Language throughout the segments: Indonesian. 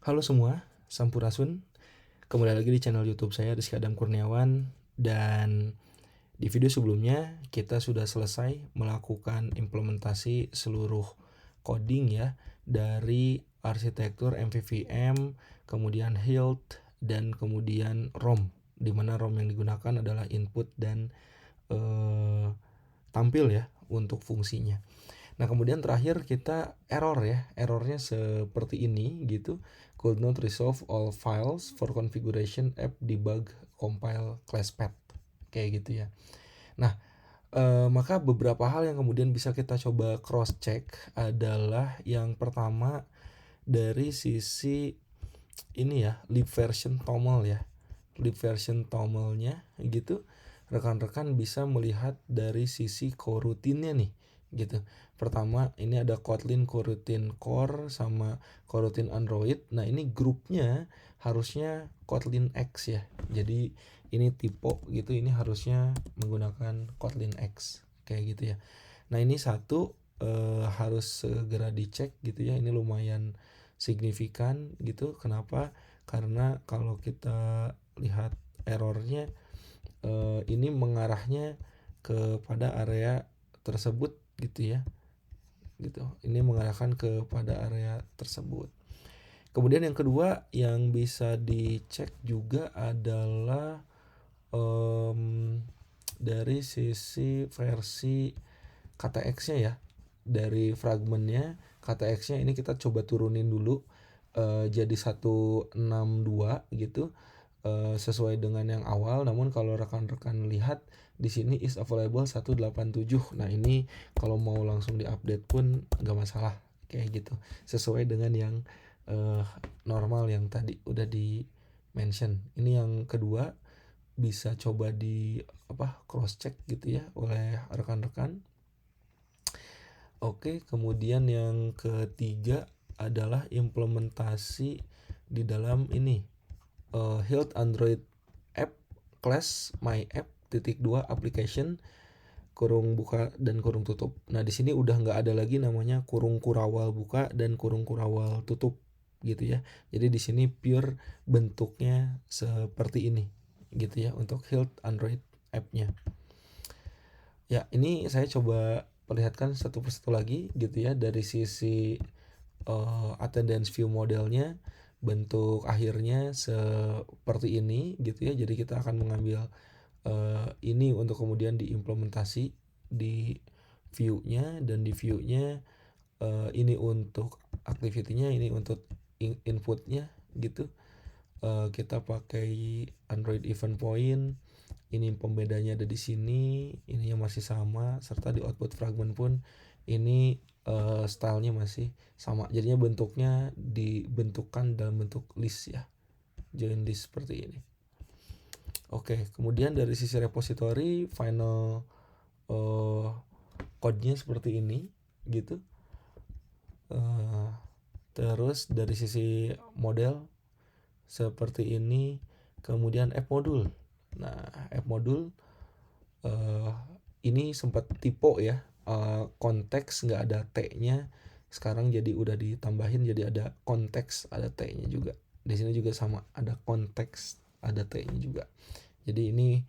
Halo semua, Sampurasun. Kembali lagi di channel YouTube saya Rizky Adam Kurniawan, dan di video sebelumnya kita sudah selesai melakukan implementasi seluruh coding ya dari arsitektur MVVM, kemudian Hilt, dan kemudian ROM, di mana ROM yang digunakan adalah input dan tampil ya untuk fungsinya. Nah, kemudian terakhir kita errornya seperti ini gitu. Could not resolve all files for configuration app debug compile class path, kayak gitu ya. Nah, maka beberapa hal yang kemudian bisa kita coba cross check adalah yang pertama dari sisi ini ya, lib version toml ya. Lib version tomlnya gitu, rekan-rekan bisa melihat dari sisi coroutine-nya nih gitu. Pertama ini ada Kotlin coroutine core sama coroutine Android. Nah, ini grupnya harusnya Kotlin X ya. Jadi ini tipe gitu, ini harusnya menggunakan Kotlin X kayak gitu ya. Nah, ini satu harus segera dicek gitu ya. Ini lumayan signifikan gitu. Kenapa? Karena kalau kita lihat errornya, ini mengarahnya kepada area tersebut gitu ya, gitu. Ini mengarahkan kepada area tersebut. Kemudian yang kedua yang bisa dicek juga adalah dari sisi versi KTX-nya ya. Dari fragmennya KTX-nya ini kita coba turunin dulu jadi 162 gitu, sesuai dengan yang awal. Namun kalau rekan-rekan lihat di sini is available 187. Nah, ini kalau mau langsung diupdate pun nggak masalah kayak gitu, sesuai dengan yang normal yang tadi udah di mention. Ini yang kedua bisa coba di cross check gitu ya oleh rekan-rekan. Oke, kemudian yang ketiga adalah implementasi di dalam ini Hilt Android app class my app titik 2 application kurung buka dan kurung tutup. Nah, di sini udah nggak ada lagi namanya kurung kurawal buka dan kurung kurawal tutup gitu ya. Jadi di sini pure bentuknya seperti ini gitu ya untuk Hilt Android app-nya. Ya, ini saya coba perlihatkan satu persatu lagi gitu ya dari sisi attendance view modelnya. Bentuk akhirnya seperti ini gitu ya. Jadi kita akan mengambil ini untuk kemudian diimplementasi di view-nya, dan di view-nya ini untuk activity-nya, ini untuk input-nya gitu. Kita pakai Android event point. Ini pembedanya ada di sini, ini yang masih sama, serta di output fragment pun ini stylenya masih sama. Jadinya bentuknya dibentukkan dalam bentuk list ya, join list seperti ini. Oke, kemudian dari sisi repository final code-nya seperti ini gitu. Terus dari sisi model seperti ini. Kemudian app module. Nah, app module ini sempat typo ya, konteks nggak ada T-nya, sekarang jadi udah ditambahin jadi ada konteks, ada T-nya juga. Di sini juga sama, ada konteks, ada T-nya juga. Jadi ini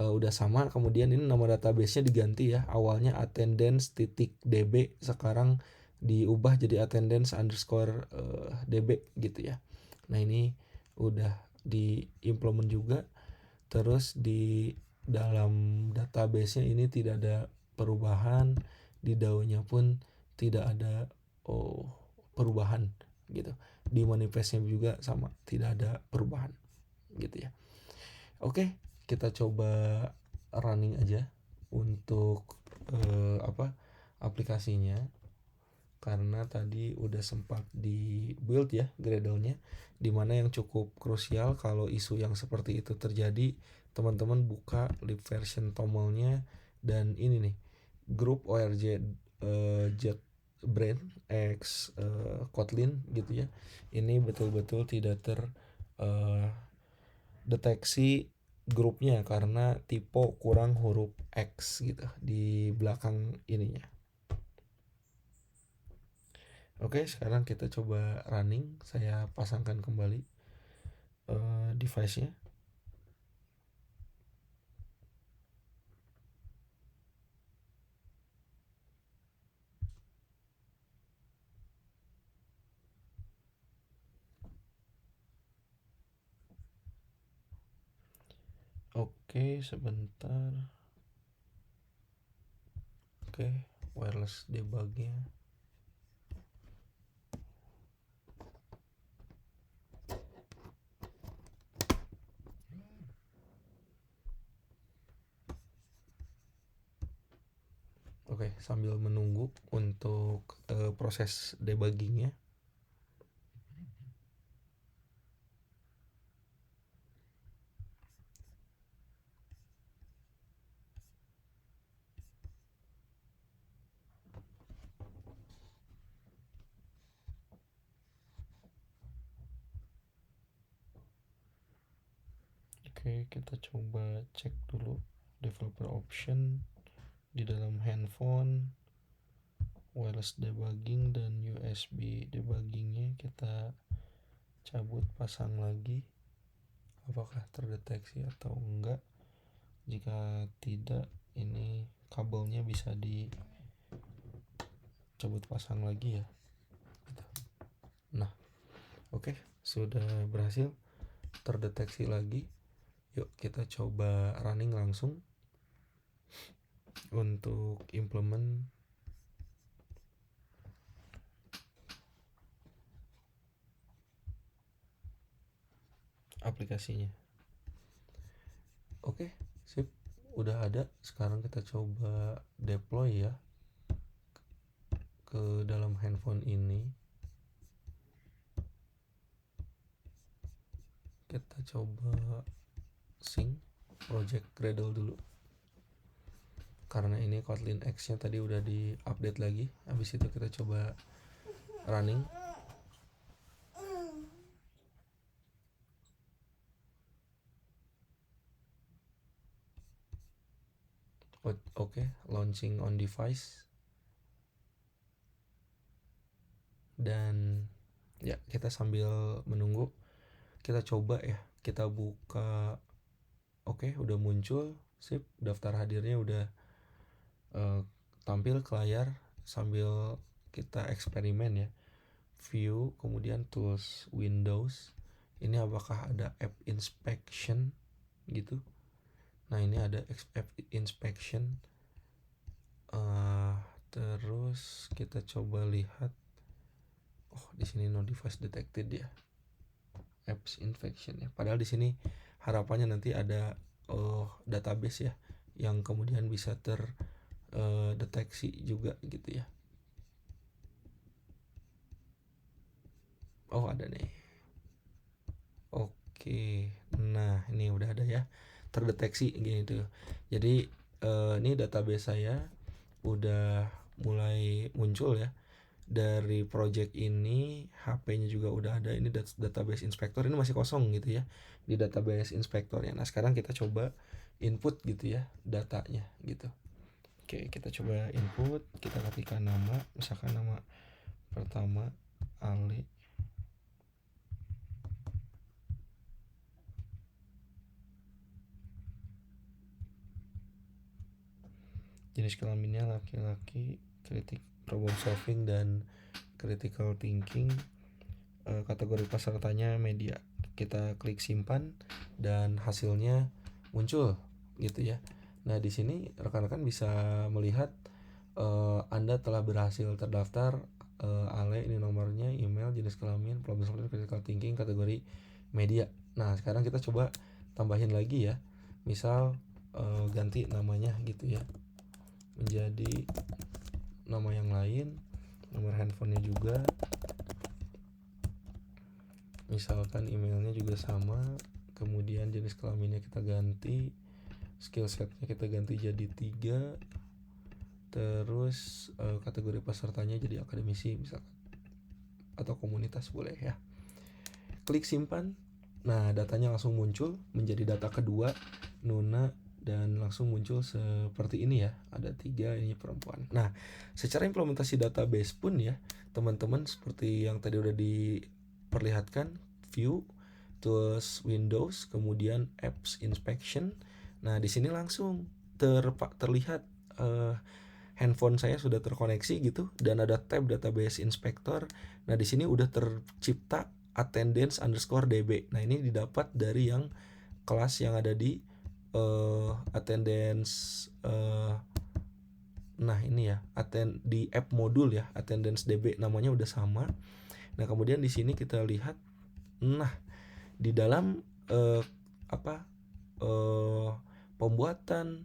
udah sama. Kemudian ini nama database-nya diganti ya, awalnya attendance.db, sekarang diubah jadi attendance underscore db gitu ya. Nah, ini udah diimplement juga. Terus di dalam database-nya ini tidak ada perubahan, di DAO-nya pun tidak ada perubahan gitu. Di manifestnya juga sama, tidak ada perubahan gitu ya. Oke, kita coba running aja untuk aplikasinya, karena tadi udah sempat di build ya Gradle-nya, dimana yang cukup krusial kalau isu yang seperti itu terjadi, teman-teman buka lib version toml-nya dan ini nih grup org JetBrains x Kotlin gitu ya. Ini betul-betul tidak deteksi grupnya karena tipe kurang huruf X gitu di belakang ininya. Oke, sekarang kita coba running. Saya pasangkan kembali device-nya. Oke, sebentar. Oke, wireless debugnya. Oke, sambil menunggu untuk proses debuggingnya. Oke, kita coba cek dulu developer option di dalam handphone, wireless debugging dan USB debuggingnya kita cabut, pasang lagi. Apakah terdeteksi atau enggak? Jika tidak, ini kabelnya bisa dicabut, pasang lagi ya. Nah, oke, sudah berhasil terdeteksi lagi. Yuk kita coba running langsung untuk implement aplikasinya. Oke, sip, udah ada. Sekarang kita coba deploy ya ke dalam handphone ini. Kita coba sync project Gradle dulu, karena ini Kotlin X nya tadi udah di update lagi. Habis itu kita coba running. Oke, launching on device. Dan ya, kita sambil menunggu, kita coba ya, kita buka. Oke, udah muncul, sip, daftar hadirnya udah tampil ke layar. Sambil kita eksperimen ya, view, kemudian tools, Windows. Ini apakah ada app inspection gitu. Nah, ini ada app inspection. Terus kita coba lihat, oh di sini no device detected ya, apps infection ya. Padahal di sini harapannya nanti ada database ya, yang kemudian bisa terdeteksi juga gitu ya. Oh ada nih. Oke, nah ini udah ada ya, terdeteksi gitu. Jadi ini database saya udah mulai muncul ya. Dari project ini HP-nya juga udah ada. Ini database inspector, ini masih kosong gitu ya di database inspectornya. Nah sekarang kita coba input gitu ya datanya gitu. Oke, kita coba input, kita ketikkan nama, misalkan nama pertama Ali. Jenis kelaminnya laki-laki, problem solving dan critical thinking. Kategori pesertanya media. Kita klik simpan dan hasilnya muncul gitu ya. Nah di sini rekan-rekan bisa melihat Anda telah berhasil terdaftar. Ale ini nomornya, email, jenis kelamin, problem solving, critical thinking, kategori media. Nah sekarang kita coba tambahin lagi ya. Misal ganti namanya gitu ya, menjadi nama yang lain, nomor handphonenya juga, misalkan emailnya juga sama, kemudian jenis kelaminnya kita ganti, skill setnya kita ganti jadi 3, terus kategori pesertanya jadi akademisi misalkan, atau komunitas boleh ya. Klik simpan. Nah datanya langsung muncul menjadi data kedua, Nuna dan langsung muncul seperti ini ya, ada 3 ini perempuan. Nah, secara implementasi database pun ya teman-teman, seperti yang tadi udah diperlihatkan, view, terus Windows, kemudian apps inspection. Nah, di sini langsung terlihat handphone saya sudah terkoneksi gitu, dan ada tab database inspector. Nah, di sini udah tercipta attendance_db. Nah, ini didapat dari yang kelas yang ada di attendance, nah ini ya, di app modul ya, attendance db namanya udah sama. Nah, kemudian di sini kita lihat, nah di dalam pembuatan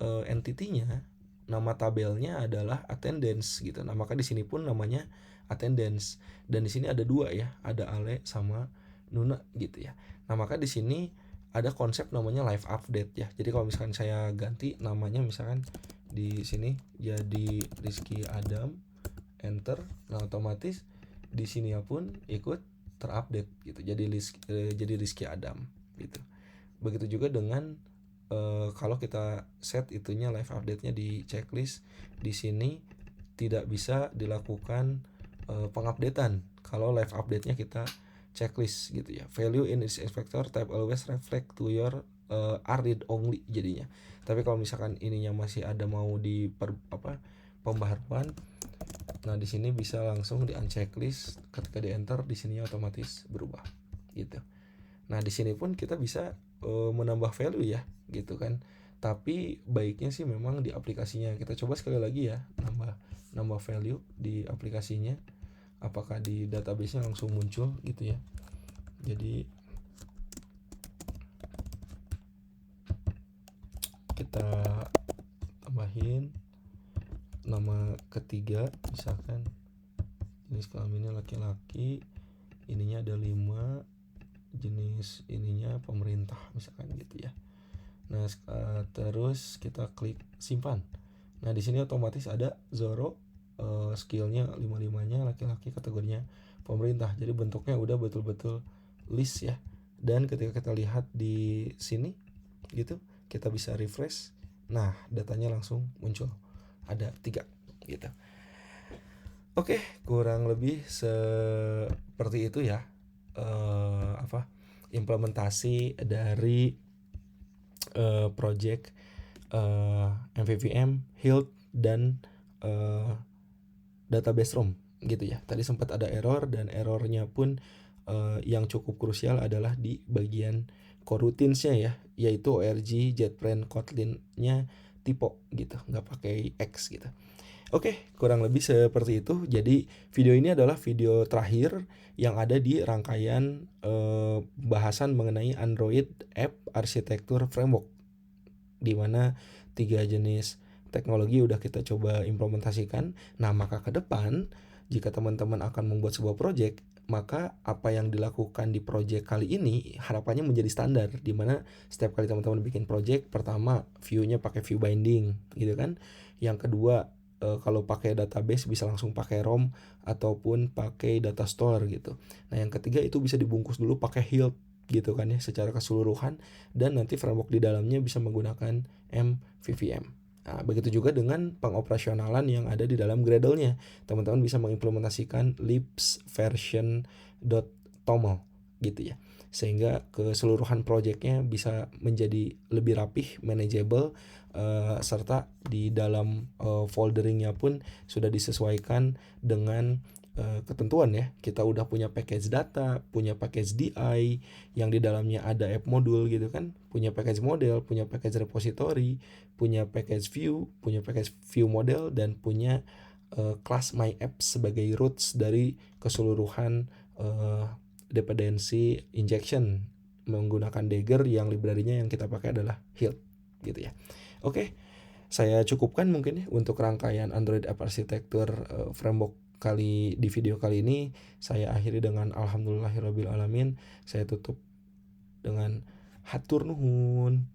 entity-nya, nama tabelnya adalah attendance gitu. Nah, maka di sini pun namanya attendance. Dan di sini ada 2 ya, ada Ale sama Nuna gitu ya. Nah, maka di sini ada konsep namanya live update ya. Jadi kalau misalkan saya ganti namanya, misalkan di sini jadi Rizky Adam, enter, nah otomatis di sini pun ikut terupdate gitu. Jadi Rizky Adam gitu. Begitu juga dengan kalau kita set itunya live update-nya di checklist, di sini tidak bisa dilakukan pengupdatean kalau live update-nya kita checklist gitu ya. Value in its inspector type always reflect to your are read only jadinya. Tapi kalau misalkan ininya masih ada mau di pembaharuan, nah di sini bisa langsung di unchecklist, ketika di enter di sini otomatis berubah gitu. Nah, di sini pun kita bisa menambah value ya gitu kan. Tapi baiknya sih memang di aplikasinya. Kita coba sekali lagi ya, nambah value di aplikasinya. Apakah di database-nya langsung muncul gitu ya. Jadi kita tambahin nama ketiga, misalkan jenis kelaminnya laki-laki, ininya ada 5, jenis ininya pemerintah misalkan gitu ya. Nah, terus kita klik simpan. Nah, di sini otomatis ada Zoro, skillnya 5-5-nya laki-laki, kategorinya pemerintah. Jadi bentuknya udah betul-betul list ya. Dan ketika kita lihat di sini gitu, kita bisa refresh. Nah, datanya langsung muncul. Ada 3 gitu. Oke, kurang lebih seperti itu ya. Implementasi dari project MVVM, Hilt, dan database ROM gitu ya. Tadi sempat ada error, dan errornya pun yang cukup krusial adalah di bagian coroutines-nya ya, yaitu ORG, JetBrains, Kotlin-nya typo gitu, nggak pakai X gitu. Oke, kurang lebih seperti itu. Jadi video ini adalah video terakhir yang ada di rangkaian bahasan mengenai Android App Architecture Framework, di mana 3 jenis teknologi udah kita coba implementasikan. Nah, maka ke depan jika teman-teman akan membuat sebuah project, maka apa yang dilakukan di project kali ini harapannya menjadi standar, di mana setiap kali teman-teman bikin project, pertama view-nya pakai view binding gitu kan. Yang kedua, kalau pakai database bisa langsung pakai ROM ataupun pakai data store gitu. Nah, yang ketiga itu bisa dibungkus dulu pakai Hilt gitu kan ya, secara keseluruhan, dan nanti framework di dalamnya bisa menggunakan MVVM. Nah, begitu juga dengan pengoperasionalan yang ada di dalam Gradle-nya. Teman-teman bisa mengimplementasikan libs version.toml gitu ya. Sehingga keseluruhan projectnya bisa menjadi lebih rapih, manageable, serta di dalam folderingnya pun sudah disesuaikan dengan ketentuan ya. Kita udah punya package data, punya package DI yang di dalamnya ada app modul gitu kan, punya package model, punya package repository, punya package view model, dan punya class my app sebagai roots dari keseluruhan dependency injection menggunakan Dagger, yang library-nya yang kita pakai adalah Hilt gitu ya. Oke, saya cukupkan mungkin ya untuk rangkaian Android App Architecture Framework di video kali ini. Saya akhiri dengan alhamdulillahirabbil alamin. Saya tutup dengan hatur nuhun.